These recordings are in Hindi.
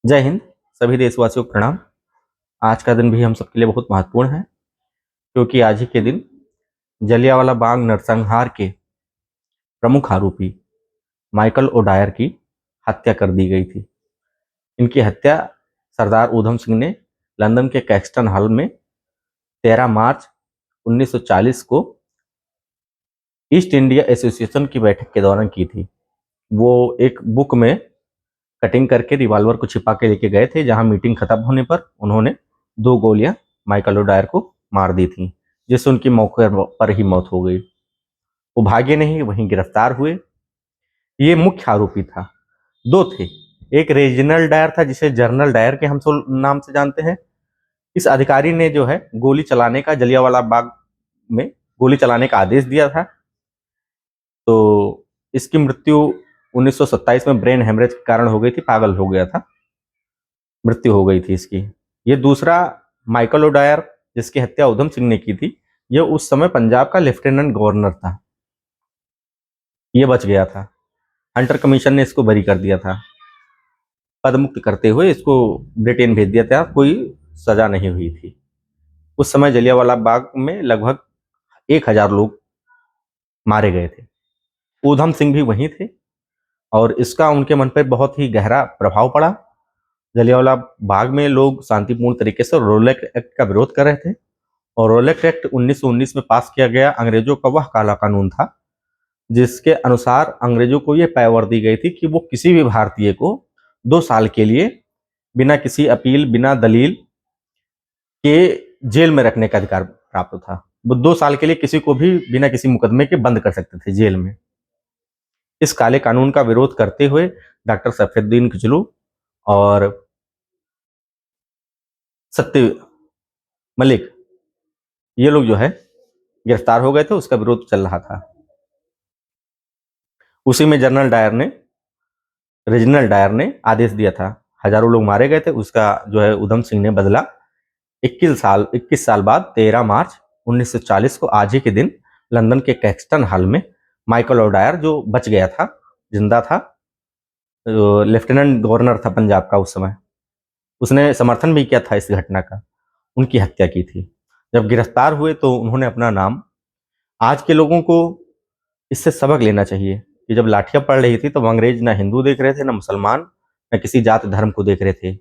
जय हिंद। सभी देशवासियों को प्रणाम। आज का दिन भी हम सबके लिए बहुत महत्वपूर्ण है, क्योंकि आज ही के दिन जलियांवाला बाग नरसंहार के प्रमुख आरोपी माइकल ओडायर की हत्या कर दी गई थी। इनकी हत्या सरदार ऊधम सिंह ने लंदन के कैक्सटन हॉल में 13 मार्च 1940 को ईस्ट इंडिया एसोसिएशन की बैठक के दौरान की थी। वो एक बुक में कटिंग करके रिवॉल्वर को छिपा के लेके गए थे, जहां मीटिंग खत्म होने पर उन्होंने 2 गोलियां माइकल ओडायर को मार दी थी, जिससे उनकी मौके पर ही मौत हो गई। वो भागे नहीं, वहीं गिरफ्तार हुए। ये मुख्य आरोपी था। 2 थे। एक रीजनल डायर था, जिसे जनरल डायर के हम सब नाम से जानते हैं। इस अधिकारी ने जो है गोली चलाने का, जलियांवाला बाग में गोली चलाने का आदेश दिया था। तो इसकी मृत्यु 1927 में ब्रेन हेमरेज के कारण हो गई थी, पागल हो गया था, मृत्यु हो गई थी इसकी। ये दूसरा माइकल ओडायर, जिसकी हत्या उधम सिंह ने की थी, ये उस समय पंजाब का लेफ्टिनेंट गवर्नर था। ये बच गया था। हंटर कमीशन ने इसको बरी कर दिया था। पदमुक्त करते हुए इसको ब्रिटेन भेज दिया था, कोई सजा नहीं हुई थी। उस समय जलियांवाला बाग में लगभग 1000 लोग मारे गए थे। ऊधम सिंह भी वहीं थे, और इसका उनके मन पर बहुत ही गहरा प्रभाव पड़ा। जलियांवाला बाग में लोग शांतिपूर्ण तरीके से रोलेट एक्ट का विरोध कर रहे थे, और रोलेट एक्ट 1919 में पास किया गया अंग्रेजों का वह काला कानून था, जिसके अनुसार अंग्रेजों को यह पावर दी गई थी कि वो किसी भी भारतीय को 2 साल के लिए बिना किसी अपील, बिना दलील के जेल में रखने का अधिकार प्राप्त था। वो 2 साल के लिए किसी को भी बिना किसी मुकदमे के बंद कर सकते थे जेल में। इस काले कानून का विरोध करते हुए डॉक्टर सैफुद्दीन किचलू और सत्य मलिक, ये लोग जो है गिरफ्तार हो गए थे। उसका विरोध चल रहा था। उसी में रीजनल डायर ने आदेश दिया था। हजारों लोग मारे गए थे। उसका जो है उधम सिंह ने बदला 21 साल बाद 13 मार्च 1940 को आज ही के दिन लंदन के कैक्सटन हॉल में माइकल ओडायर, जो बच गया था, जिंदा था, लेफ्टिनेंट गवर्नर था पंजाब का उस समय, उसने समर्थन भी किया था इस घटना का, उनकी हत्या की थी। जब गिरफ्तार हुए तो उन्होंने अपना नाम, आज के लोगों को इससे सबक लेना चाहिए कि जब लाठियां पड़ रही थी तो अंग्रेज ना हिंदू देख रहे थे, ना मुसलमान, ना किसी जात धर्म को देख रहे थे।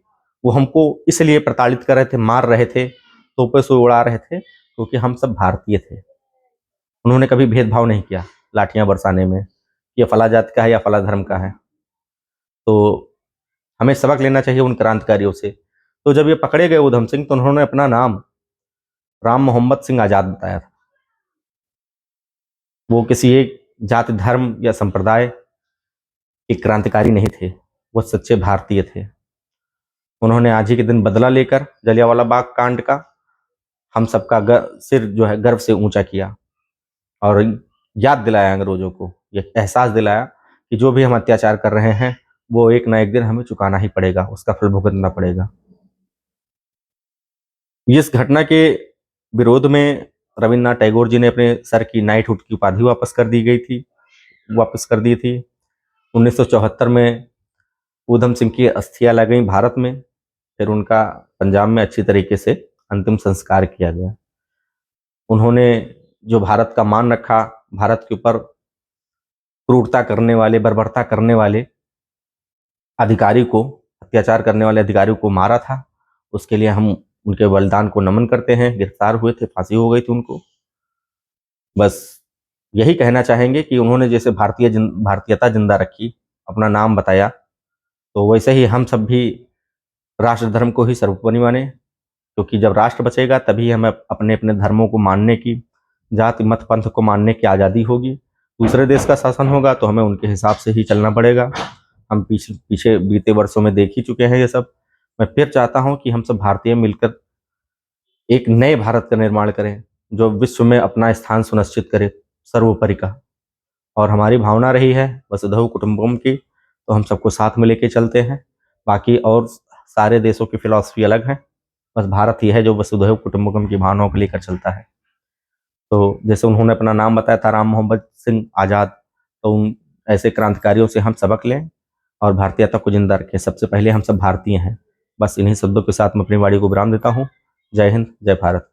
वो हमको इसलिए प्रताड़ित कर रहे थे, मार रहे थे, तोपे से उड़ा रहे थे, क्योंकि हम सब भारतीय थे। उन्होंने कभी भेदभाव नहीं किया लाठियां बरसाने में, ये फला जात का है या फला धर्म का है। तो हमें सबक लेना चाहिए उन क्रांतिकारियों से। तो जब ये पकड़े गए उधम सिंह, तो उन्होंने अपना नाम राम मोहम्मद सिंह आजाद बताया था। वो किसी एक जाति, धर्म या संप्रदाय के क्रांतिकारी नहीं थे, वो सच्चे भारतीय थे। उन्होंने आज ही के दिन बदला लेकर जलियांवाला बाग कांड का हम सबका सिर जो है गर्व से ऊंचा किया, और याद दिलाया अंग्रेजों को, ये एहसास दिलाया कि जो भी हम अत्याचार कर रहे हैं वो एक ना एक दिन हमें चुकाना ही पड़ेगा, उसका फल भुगतना पड़ेगा। इस घटना के विरोध में रविन्द्रनाथ टैगोर जी ने अपने सर की नाइटहुड की उपाधि वापस कर दी थी। 1974 में ऊधम सिंह की अस्थियां ला गई भारत में। फिर उनका पंजाब में अच्छी तरीके से अंतिम संस्कार किया गया। उन्होंने जो भारत का मान रखा, भारत के ऊपर क्रूरता करने वाले, बर्बरता करने वाले अधिकारी को, अत्याचार करने वाले अधिकारी को मारा था, उसके लिए हम उनके बलिदान को नमन करते हैं। गिरफ्तार हुए थे, फांसी हो गई थी उनको। बस यही कहना चाहेंगे कि उन्होंने जैसे भारतीयता जिंदा रखी, अपना नाम बताया, तो वैसे ही हम सब भी राष्ट्र धर्म को ही सर्वोपरि माने, क्योंकि जब राष्ट्र बचेगा तभी हमें अपने अपने धर्मों को मानने की, जाति मत पंथ को मानने की आज़ादी होगी। दूसरे देश का शासन होगा तो हमें उनके हिसाब से ही चलना पड़ेगा। हम पीछे बीते वर्षों में देख ही चुके हैं ये सब। मैं फिर चाहता हूं कि हम सब भारतीय मिलकर एक नए भारत का निर्माण करें, जो विश्व में अपना स्थान सुनिश्चित करे, सर्वोपरि का। और हमारी भावना रही है वसुधैव कुटुंबकम की, तो हम सबको साथ में लेके चलते हैं। बाकी और सारे देशों की फिलॉसफी अलग है, बस भारत ही है जो वसुधैव कुटुंबकम की भावनाओं को लेकर चलता है। तो जैसे उन्होंने अपना नाम बताया था राम मोहम्मद सिंह आज़ाद, तो उन ऐसे क्रांतिकारियों से हम सबक लें और भारतीयता को जिंदा रखें। सबसे पहले हम सब भारतीय हैं। बस इन्हीं शब्दों के साथ मैं अपनी वाणी को विराम देता हूँ। जय हिंद, जय भारत।